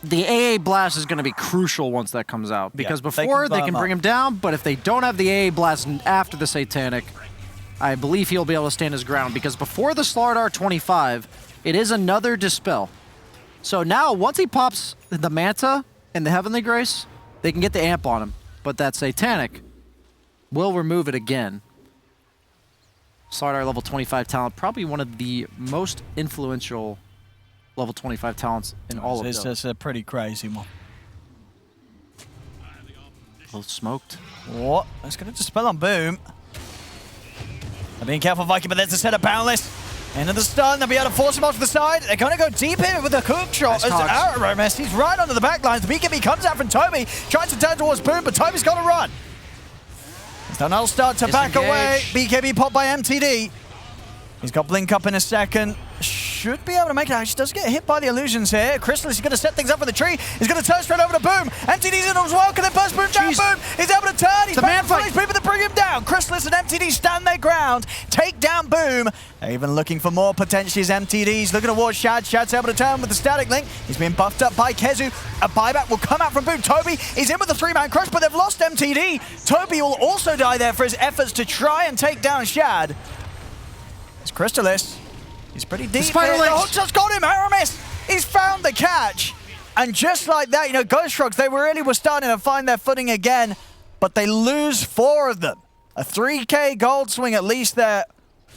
The AA Blast is going to be crucial once that comes out, because before they can bring him down, but if they don't have the AA Blast after the Satanic, I believe he'll be able to stand his ground, because before the Slardar 25, it is another Dispel. So now, once he pops the Manta and the Heavenly Grace, they can get the amp on him, but that Satanic will remove it again. Slardar level 25 talent, probably one of the most influential level 25 talents in all of them. It's a pretty crazy one. Both smoked. What? That's going to Dispel on Boom. They're being careful, Viking, but there's a set of Boundless. Into the stun, they'll be able to force him off to the side. They're going to go deep in with a hook shot. As Aramis, he's right onto the back lines. The BKB comes out from Toby, trying to turn towards Boom, but Toby's got to run. Then I'll start to back away. BKB popped by MTD. He's got Blink up in a second. Should be able to make it. He does get hit by the illusions here. Crystal is going to set things up for the tree. He's going to turn straight over to Boom. MTD's in as well. Can they burst Boom down? Boom. He's able to turn. He's back to people to bring him down. Chrysalis and MTD stand their ground. Take down Boom. They're even looking for more potentially as MTD's looking towards Shad. Shad's able to turn with the static link. He's being buffed up by Kezu. A buyback will come out from Boom. Toby is in with the three-man crush, but they've lost MTD. Toby will also die there for his efforts to try and take down Shad. It's Crystalis. He's pretty deep. The hook just got him, Aramis. He's found the catch. And just like that, you know, Ghost Frogs, they really were starting to find their footing again, but they lose 4 of them. A 3K gold swing at least there,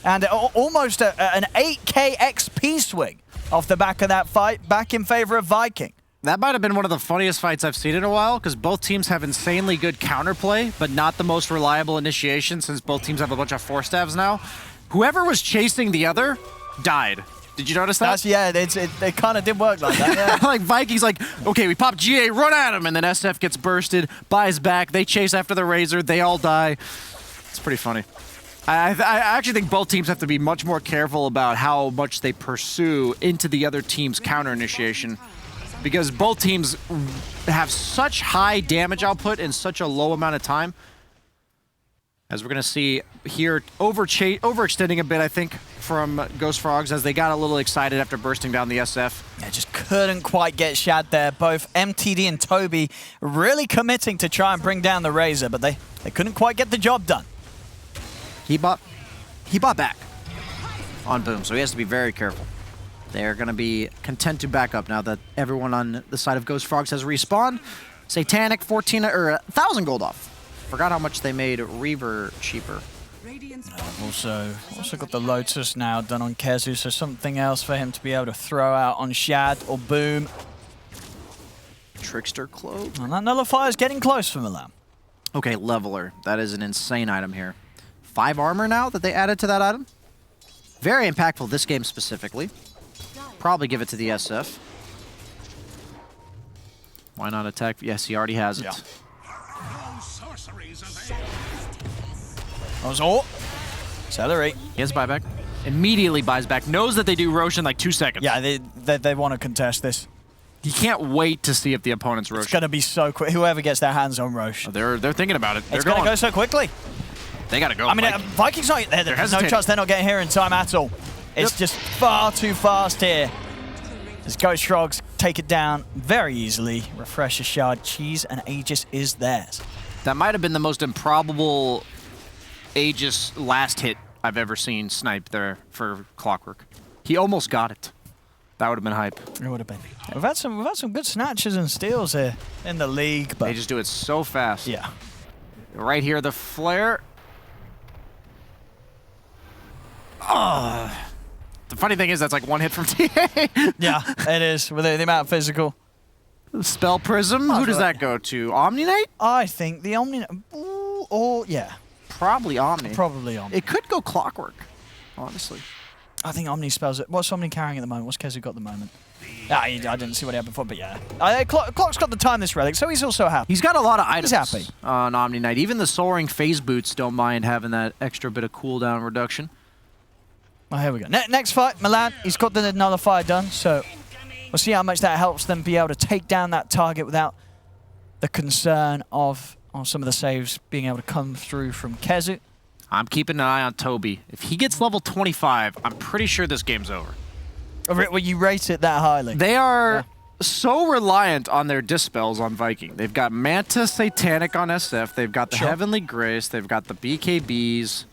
and almost an 8K XP swing off the back of that fight, back in favor of Viking. That might have been one of the funniest fights I've seen in a while, because both teams have insanely good counterplay, but not the most reliable initiation, since both teams have a bunch of 4-stabs now. Whoever was chasing the other died. Did you notice that? It kind of did work like that, yeah. Like, Vikings like, okay, we pop GA, run at him, and then SF gets bursted, buys back, they chase after the Razor, they all die. It's pretty funny. I actually think both teams have to be much more careful about how much they pursue into the other team's counter initiation, because both teams have such high damage output in such a low amount of time. As we're going to see here, overextending a bit, I think, from Ghost Frogs as they got a little excited after bursting down the SF. Yeah, just couldn't quite get Shad there. Both MTD and Toby really committing to try and bring down the Razor, but they couldn't quite get the job done. He bought back on Boom, so he has to be very careful. They're going to be content to back up now that everyone on the side of Ghost Frogs has respawned. Satanic, 1,000 gold off. Forgot how much they made Reaver cheaper. Also got the Lotus now done on Kezu, so something else for him to be able to throw out on Shad or Boom. Trickster Cloak. And that Nullifier's getting close for Milan. Okay, Leveler. That is an insane item here. 5 armor now that they added to that item. Very impactful this game specifically. Probably give it to the SF. Why not attack? Yes, he already has it. Yeah. Oh, Celery. He has buyback. Immediately buys back. Knows that they do Roshan in like 2 seconds. Yeah, they want to contest this. He can't wait to see if the opponent's Roshan. It's going to be so quick. Whoever gets their hands on Roshan. Oh, they're thinking about it. It's going to go so quickly. They got to go. I mean, Vikings not. There's no chance they're not getting here in time at all. It's just far too fast here. As Ghost Frogs take it down very easily. Refresher Shard, Cheese, and Aegis is theirs. That might have been the most improbable Aegis last hit I've ever seen snipe there for Clockwork. He almost got it. That would have been hype. It would have been. We've had some good snatches and steals here in the league, but they just do it so fast. Yeah. Right here, the flare. Oh, funny thing is that's like one hit from TA. Yeah, it is, with the amount of physical. Spell Prism, who does that go to? Omni Knight? I think the Omni... Or, yeah. Probably Omni. Probably Omni. It could go Clockwork, honestly. I think Omni spells it. What's Omni carrying at the moment? What's Kezu got at the moment? I didn't see what he had before, but yeah. Clock's got the time this relic, so he's also happy. He's got a lot of items happy. On Omni Knight. Even the Soaring Phase Boots don't mind having that extra bit of cooldown reduction. Oh, here we go. Next fight, Milan. He's got the nullifier done, so we'll see how much that helps them be able to take down that target without the concern of some of the saves being able to come through from Kezu. I'm keeping an eye on Toby. If he gets level 25, I'm pretty sure this game's over. Well, you rate it that highly. They are so reliant on their dispels on Viking. They've got Manta Satanic on SF. They've got the Heavenly Grace. They've got the BKBs.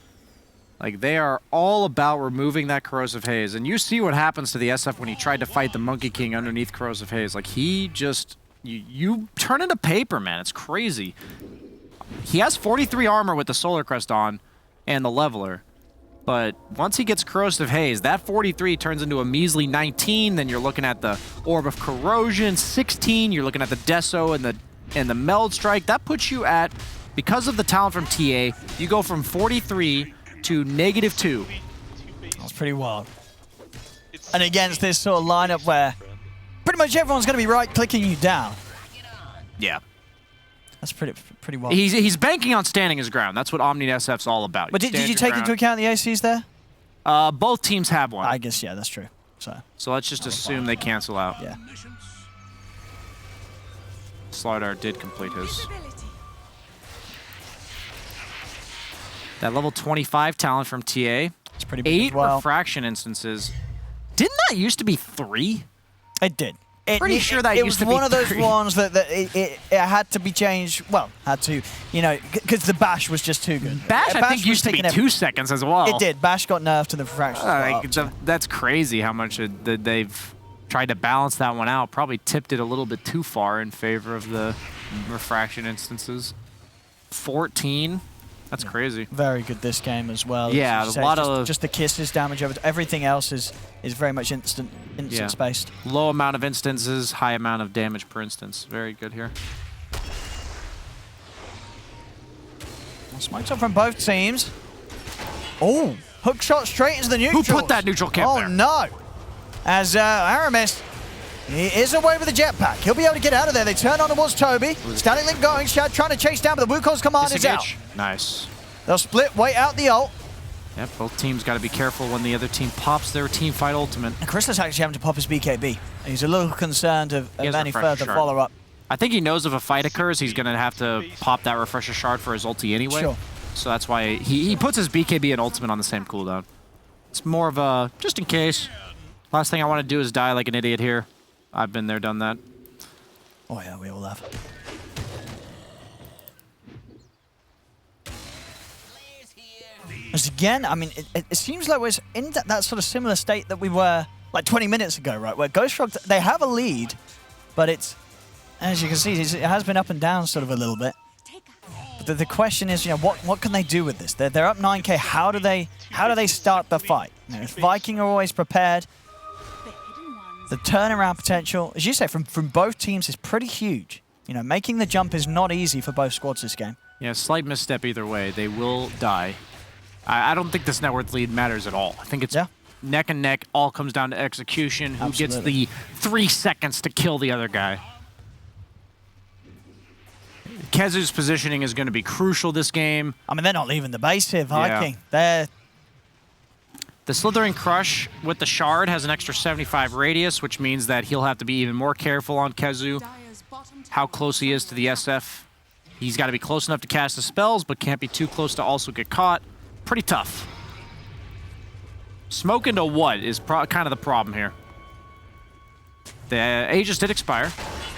Like, they are all about removing that Corrosive Haze. And you see what happens to the SF when he tried to fight the Monkey King underneath Corrosive Haze. Like, he just... You turn into paper, man. It's crazy. He has 43 armor with the Solar Crest on and the Leveler. But once he gets Corrosive Haze, that 43 turns into a measly 19. Then you're looking at the Orb of Corrosion, 16. You're looking at the Deso and the Meld Strike. That puts you at, because of the talent from TA, you go from 43 to -2. That's pretty wild. And against this sort of lineup where pretty much everyone's going to be right-clicking you down. Yeah. That's pretty wild. He's banking on standing his ground. That's what Omni SF's all about. But did you take into account the ACs there? Both teams have one. I guess, yeah, that's true. So let's just assume they cancel out. Yeah. Slardar did complete his. That level 25 talent from TA. It's pretty big. 8 refraction instances. Didn't that used to be 3? It did. Pretty sure that used to be 3. It was one of those ones that it had to be changed. Well, had to, you know, because the bash was just too good. Bash I think used to be 2 seconds as well. It did. Bash got nerfed to the refraction. That's crazy how much they've tried to balance that one out. Probably tipped it a little bit too far in favor of the refraction instances. 14. That's crazy. Very good this game as well. Yeah, a lot of just the kisses damage over everything else is very much instant spaced. Low amount of instances, high amount of damage per instance. Very good here. Smokes up from both teams. Oh, hook shot straight into the neutral. Who put that neutral camp there? Oh no! As Aramis, he is away with the jetpack. He'll be able to get out of there. They turn on towards Toby. Static Link going. Shad trying to chase down, but the Wukong's command is out. Nice. They'll split, wait out the ult. Yep, both teams got to be careful when the other team pops their team fight ultimate. And Chris is actually having to pop his BKB. He's a little concerned of any further follow-up. I think he knows if a fight occurs, he's going to have to pop that Refresher Shard for his ulti anyway. Sure. So that's why he puts his BKB and ultimate on the same cooldown. It's more of a, just in case. Last thing I want to do is die like an idiot here. I've been there, done that. Oh yeah, we all have. As again, I mean, it seems like we're in that sort of similar state that we were like 20 minutes ago, right? Where Ghost Frog, they have a lead, but it's, as you can see, it has been up and down sort of a little bit. But the question is, you know, what can they do with this? They're up 9K. How do they start the fight? You know, if Viking are always prepared, the turnaround potential, as you say, from both teams is pretty huge. You know, making the jump is not easy for both squads this game. Yeah, slight misstep either way. They will die. I don't think this net worth lead matters at all. I think it's neck and neck. All comes down to execution. Who gets the 3 seconds to kill the other guy? Kezu's positioning is going to be crucial this game. I mean, they're not leaving the base here, Viking. Yeah. The Slithering Crush with the Shard has an extra 75 radius, which means that he'll have to be even more careful on Kezu. How close he is to the SF. He's got to be close enough to cast the spells, but can't be too close to also get caught. Pretty tough. Smoke into what is kind of the problem here. The Aegis did expire.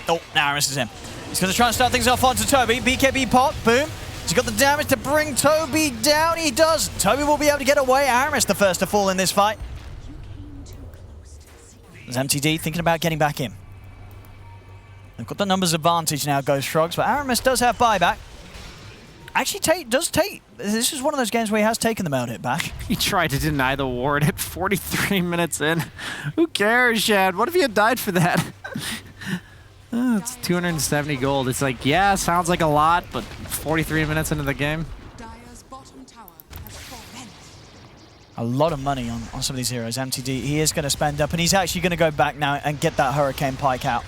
Oh, now Aramis is in. He's going to try and start things off onto Toby. BKB pop, boom. He's got the damage to bring Toby down. He does. Toby will be able to get away. Aramis the first to fall in this fight. There's MTD thinking about getting back in. They've got the numbers advantage now, Ghost Frogs, but Aramis does have buyback. actually does take. This is one of those games where he has taken the meld hit back. He tried to deny the ward at 43 minutes in. Who cares, Shad? What if you had died for that? It's 270 gold. It's like, yeah, sounds like a lot, but 43 minutes into the game. A lot of money on some of these heroes. MTD, he is going to spend up, and he's actually going to go back now and get that Hurricane Pike out.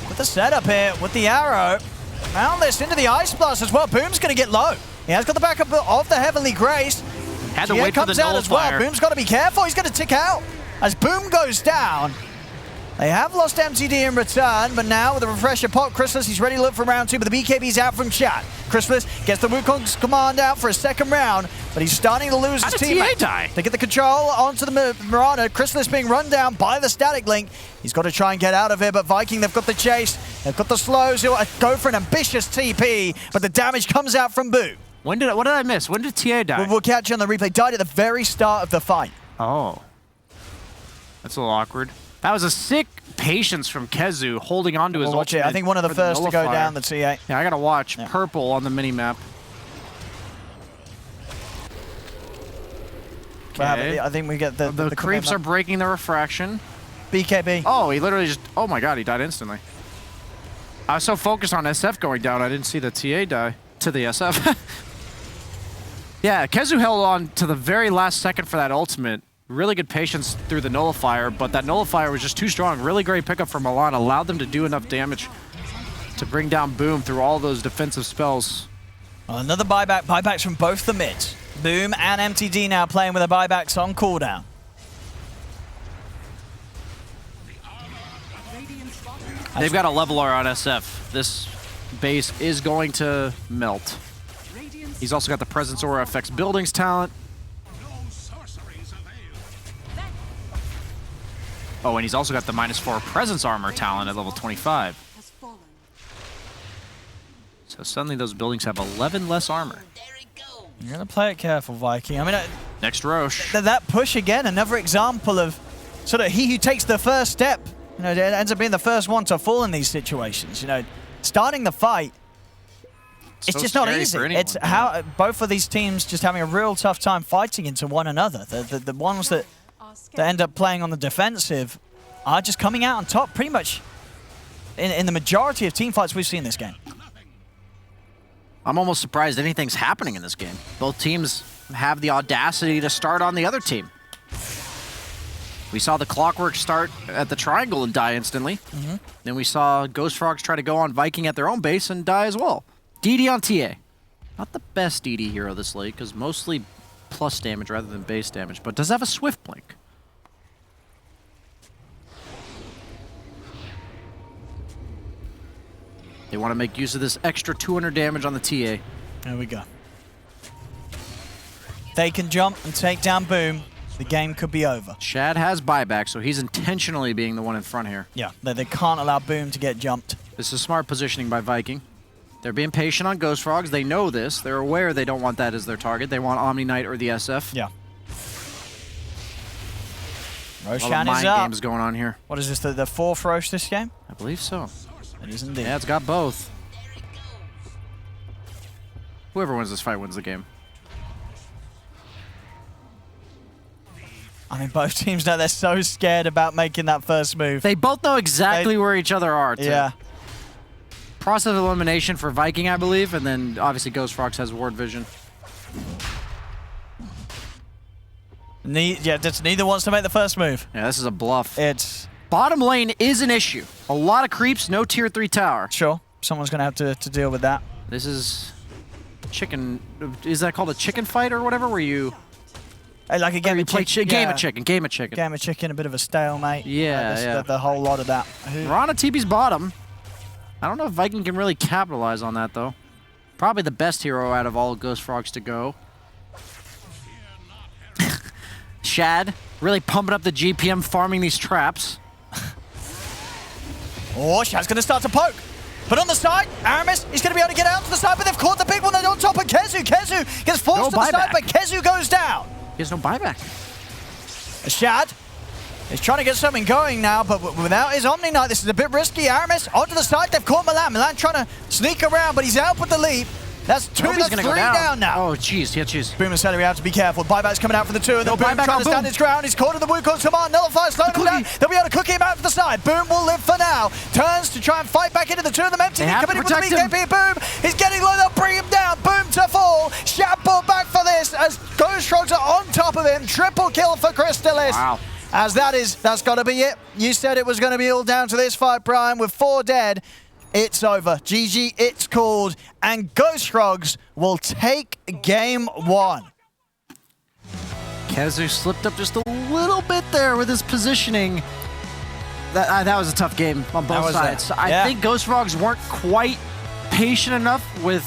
With the setup here, with the arrow. Malice into the Ice Blast as well. Boom's going to get low. He has got the backup of the Heavenly Grace. Had to wait for the comes out as well. Boom's got to be careful. He's going to tick out. As Boom goes down, they have lost MTD in return, but now with the refresher pop, Chrysalis, he's ready to look for round 2, but the BKB's out from chat. Chrysalis gets the Wukong's command out for a second round, but he's starting to lose his teammate. Die? They get the control onto the Mirana. Chrysalis being run down by the Static Link. He's got to try and get out of here, but Viking, they've got the chase. They've got the slows. He'll go for an ambitious TP, but the damage comes out from Boo. What did I miss? When did TA die? We'll catch you on the replay. Died at the very start of the fight. Oh. That's a little awkward. That was a sick patience from Kezu holding on to his ultimate. I think one of the first to go down the TA. Yeah, I gotta watch. Yeah. Purple on the mini-map. Okay. I think we get the creeps are breaking the refraction. BKB. Oh, he literally just... Oh my god, he died instantly. I was so focused on SF going down, I didn't see the TA die to the SF. Yeah, Kezu held on to the very last second for that ultimate. Really good patience through the nullifier, but that nullifier was just too strong. Really great pickup from Milan, allowed them to do enough damage to bring down Boom through all those defensive spells. Another buyback. Buybacks from both the mids. Boom and MTD now playing with the buybacks on cooldown. They've got a leveler on SF. This base is going to melt. He's also got the Presence Aura affects buildings talent. Oh, and he's also got the -4 Presence Armor talent at level 25. So suddenly those buildings have 11 less armor. You're going to play it careful, Viking. I mean, next Roche. That push again, another example of sort of he who takes the first step. You know, it ends up being the first one to fall in these situations. You know, starting the fight, it's so just not easy. It's how both of these teams just having a real tough time fighting into one another. The ones that end up playing on the defensive are just coming out on top pretty much in the majority of team fights we've seen this game. I'm almost surprised anything's happening in this game. Both teams have the audacity to start on the other team. We saw the Clockwork start at the triangle and die instantly. Then we saw Ghost Frogs try to go on Viking at their own base and die as well. DD on TA. Not the best DD hero this late, because mostly plus damage rather than base damage, but does have a Swift Blink. They want to make use of this extra 200 damage on the TA. There we go. They can jump and take down Boom. The game could be over. Shad has buyback, so he's intentionally being the one in front here. Yeah, they can't allow Boom to get jumped. This is smart positioning by Viking. They're being patient on Ghost Frogs. They know this. They're aware they don't want that as their target. They want Omni Knight or the SF. Yeah. Roshan is up. Games going on here. What is this, the fourth Rosh this game? I believe so. It is indeed. Yeah, it's got both. Whoever wins this fight wins the game. I mean, both teams know they're so scared about making that first move. They both know exactly where each other are, too. Yeah. Process of elimination for Viking, I believe, and then obviously Ghost Frogs has ward vision. Neither wants to make the first move. Yeah, this is a bluff. It's... Bottom lane is an issue. A lot of creeps, no tier 3 tower. Sure, someone's going to have to deal with that. This is chicken... Is that called a chicken fight or whatever, where you... Like a game of chicken. Game of chicken, game of chicken. Game of chicken, a bit of a stalemate. Yeah, The whole lot of that. Rana TP's bottom. I don't know if Viking can really capitalize on that, though. Probably the best hero out of all Ghost Frogs to go. Shad, really pumping up the GPM, farming these traps. Oh, Shad's going to start to poke. But on the side, Aramis is going to be able to get out to the side, but they've caught the big one. They're on top of Kezu. Kezu gets forced to the side, but Kezu goes down. He has no buyback. Shad He's trying to get something going now, but without his Omni Knight, this is a bit risky. Aramis onto the side. They've caught Milan. Milan trying to sneak around, but he's out with the leap. That's two, that's three down now. Oh, jeez, yeah, jeez. Boom and Celery, we have to be careful. Buyback's coming out for the two, and then Boom buyback trying to stand his ground. He's caught in the Wukong's command. Nullifier slowing him down. They'll be able to cook him out to the side. Boom will live for now. Turns to try and fight back into the two of them. Empty coming in with the BKB. Boom. He's getting low. They'll bring him down. Boom to fall. Shab brought back for this as Ghost Frogs are on top of him. Triple kill for Crystalis. Wow. As that's got to be it. You said it was going to be all down to this fight, Brian. With 4 dead, it's over. GG, it's called. And Ghost Frogs will take game 1. Kezu slipped up just a little bit there with his positioning. That was a tough game on both sides. I think Ghost Frogs weren't quite patient enough with